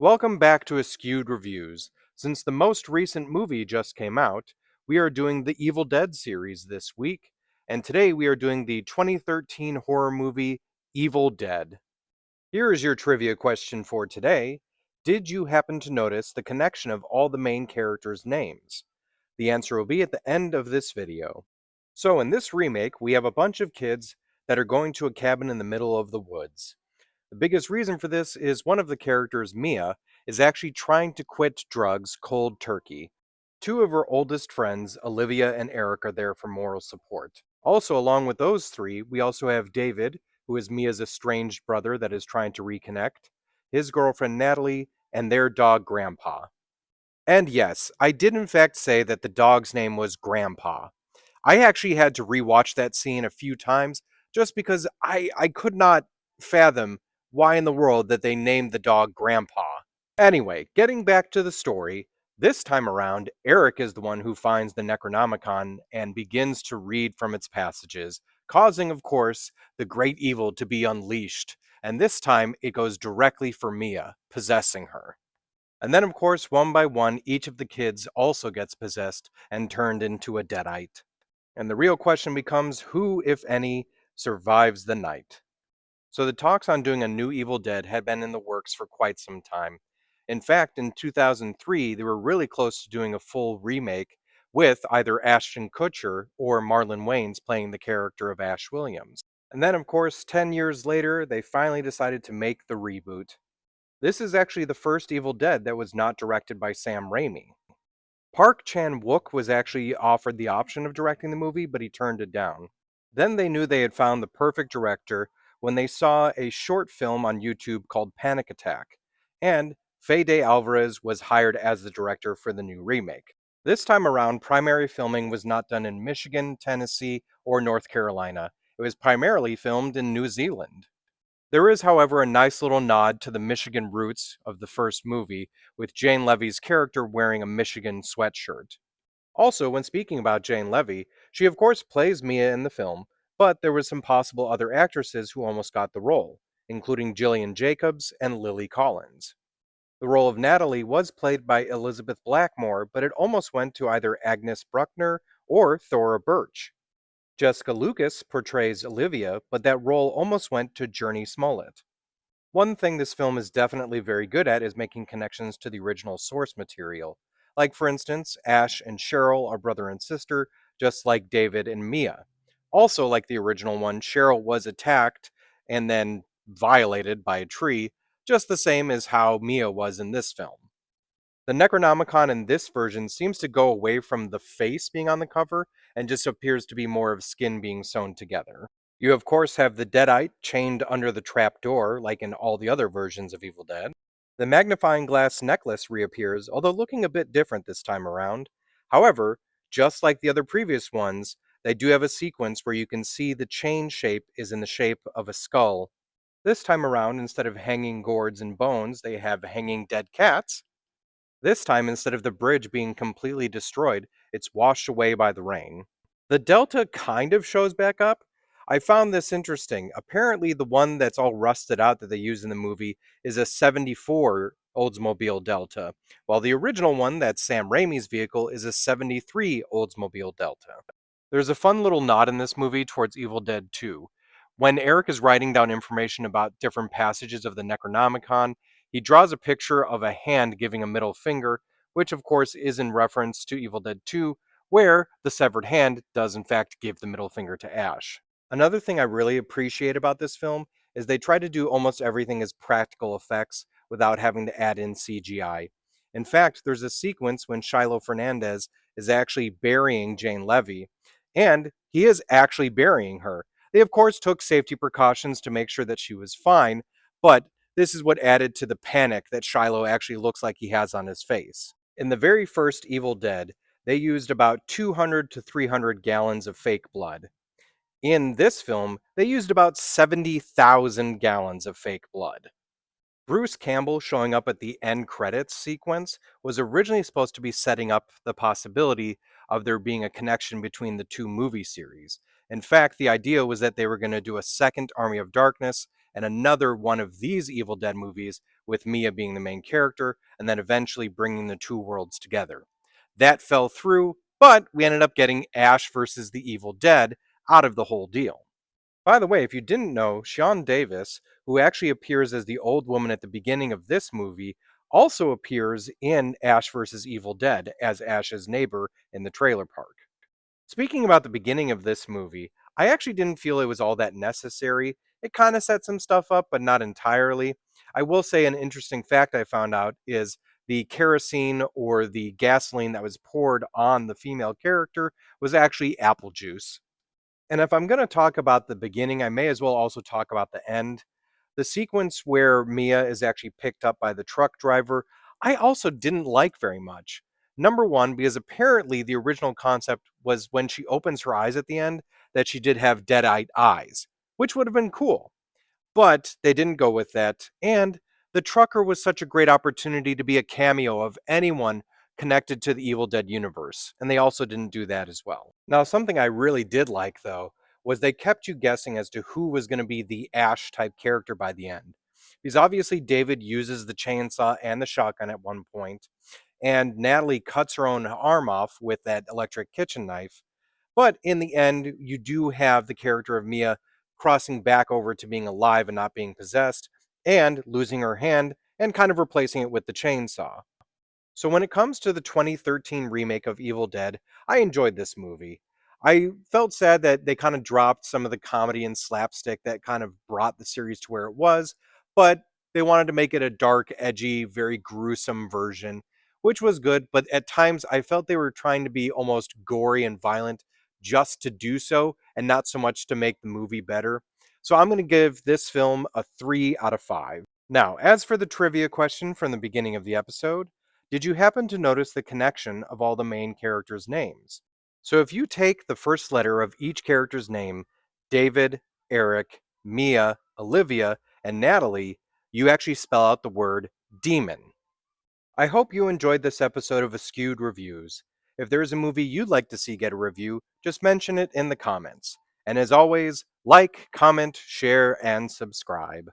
Welcome back to Askewed Reviews. Since the most recent movie just came out, we are doing the Evil Dead series this week, and today we are doing the 2013 horror movie Evil Dead. Here is your trivia question for today. Did you happen to notice the connection of all the main characters' names? The answer will be at the end of this video. So in this remake, we have a bunch of kids that are going to a cabin in the middle of the woods. The biggest reason for this is one of the characters, Mia, is actually trying to quit drugs cold turkey. Two of her oldest friends, Olivia and Eric, are there for moral support. Also, along with those three, we also have David, who is Mia's estranged brother that is trying to reconnect, his girlfriend Natalie, and their dog Grandpa. And yes, I did in fact say that the dog's name was Grandpa. I actually had to rewatch that scene a few times just because I could not fathom why in the world that they named the dog Grandpa. Anyway, getting back to the story, this time around, Eric is the one who finds the Necronomicon and begins to read from its passages, causing, of course, the great evil to be unleashed. And this time, it goes directly for Mia, possessing her. And then, of course, one by one, each of the kids also gets possessed and turned into a deadite. And the real question becomes who, if any, survives the night? So the talks on doing a new Evil Dead had been in the works for quite some time. In fact, in 2003, they were really close to doing a full remake with either Ashton Kutcher or Marlon Wayans playing the character of Ash Williams. And then, of course, 10 years later, they finally decided to make the reboot. This is actually the first Evil Dead that was not directed by Sam Raimi. Park Chan-wook was actually offered the option of directing the movie, but he turned it down. Then they knew they had found the perfect director when they saw a short film on YouTube called Panic Attack, and Fede Alvarez was hired as the director for the new remake. This time around, primary filming was not done in Michigan, Tennessee, or North Carolina. It was primarily filmed in New Zealand. There is, however, a nice little nod to the Michigan roots of the first movie, with Jane Levy's character wearing a Michigan sweatshirt. Also, when speaking about Jane Levy, she of course plays Mia in the film, but there were some possible other actresses who almost got the role, including Gillian Jacobs and Lily Collins. The role of Natalie was played by Elizabeth Blackmore, but it almost went to either Agnes Bruckner or Thora Birch. Jessica Lucas portrays Olivia, but that role almost went to Journey Smollett. One thing this film is definitely very good at is making connections to the original source material. Like, for instance, Ash and Cheryl are brother and sister, just like David and Mia. Also, like the original one, Cheryl was attacked and then violated by a tree, just the same as how Mia was in this film. The Necronomicon in this version seems to go away from the face being on the cover and just appears to be more of skin being sewn together. You, of course, have the Deadite chained under the trapdoor, like in all the other versions of Evil Dead. The magnifying glass necklace reappears, although looking a bit different this time around. However, just like the other previous ones, they do have a sequence where you can see the chain shape is in the shape of a skull. This time around, instead of hanging gourds and bones, they have hanging dead cats. This time, instead of the bridge being completely destroyed, it's washed away by the rain. The Delta kind of shows back up. I found this interesting. Apparently, the one that's all rusted out that they use in the movie is a 74 Oldsmobile Delta, while the original one, that's Sam Raimi's vehicle, is a 73 Oldsmobile Delta. There's a fun little nod in this movie towards Evil Dead 2. When Eric is writing down information about different passages of the Necronomicon, he draws a picture of a hand giving a middle finger, which of course is in reference to Evil Dead 2, where the severed hand does in fact give the middle finger to Ash. Another thing I really appreciate about this film is they try to do almost everything as practical effects without having to add in CGI. In fact, there's a sequence when Shiloh Fernandez is actually burying Jane Levy, and he is actually burying her. They, of course, took safety precautions to make sure that she was fine, but this is what added to the panic that Shiloh actually looks like he has on his face. In the very first Evil Dead, they used about 200 to 300 gallons of fake blood. In this film, they used about 70,000 gallons of fake blood. Bruce Campbell showing up at the end credits sequence was originally supposed to be setting up the possibility of there being a connection between the two movie series. In fact, the idea was that they were going to do a second Army of Darkness and another one of these Evil Dead movies with Mia being the main character, and then eventually bringing the two worlds together. That fell through, but we ended up getting Ash versus the Evil Dead out of the whole deal. By the way, if you didn't know, Sean Davis, who actually appears as the old woman at the beginning of this movie, also appears in Ash vs. Evil Dead as Ash's neighbor in the trailer park. Speaking about the beginning of this movie, I actually didn't feel it was all that necessary. It kind of set some stuff up, but not entirely. I will say an interesting fact I found out is the kerosene or the gasoline that was poured on the female character was actually apple juice. And if I'm going to talk about the beginning, I may as well also talk about the end. The sequence where Mia is actually picked up by the truck driver, I also didn't like very much. Number one, because apparently the original concept was when she opens her eyes at the end, that she did have dead-eyed eyes, which would have been cool. But they didn't go with that. And the trucker was such a great opportunity to be a cameo of anyone connected to the Evil Dead universe. And they also didn't do that as well. Now, something I really did like, though, was they kept you guessing as to who was going to be the Ash type character by the end. Because obviously, David uses the chainsaw and the shotgun at one point, and Natalie cuts her own arm off with that electric kitchen knife. But in the end, you do have the character of Mia crossing back over to being alive and not being possessed, and losing her hand and kind of replacing it with the chainsaw. So when it comes to the 2013 remake of Evil Dead, I enjoyed this movie. I felt sad that they kind of dropped some of the comedy and slapstick that kind of brought the series to where it was, but they wanted to make it a dark, edgy, very gruesome version, which was good, but at times I felt they were trying to be almost gory and violent just to do so and not so much to make the movie better. So I'm going to give this film a 3 out of 5. Now, as for the trivia question from the beginning of the episode, did you happen to notice the connection of all the main characters' names? So if you take the first letter of each character's name, David, Eric, Mia, Olivia, and Natalie, you actually spell out the word demon. I hope you enjoyed this episode of Askewed Reviews. If there is a movie you'd like to see get a review, just mention it in the comments. And as always, like, comment, share, and subscribe.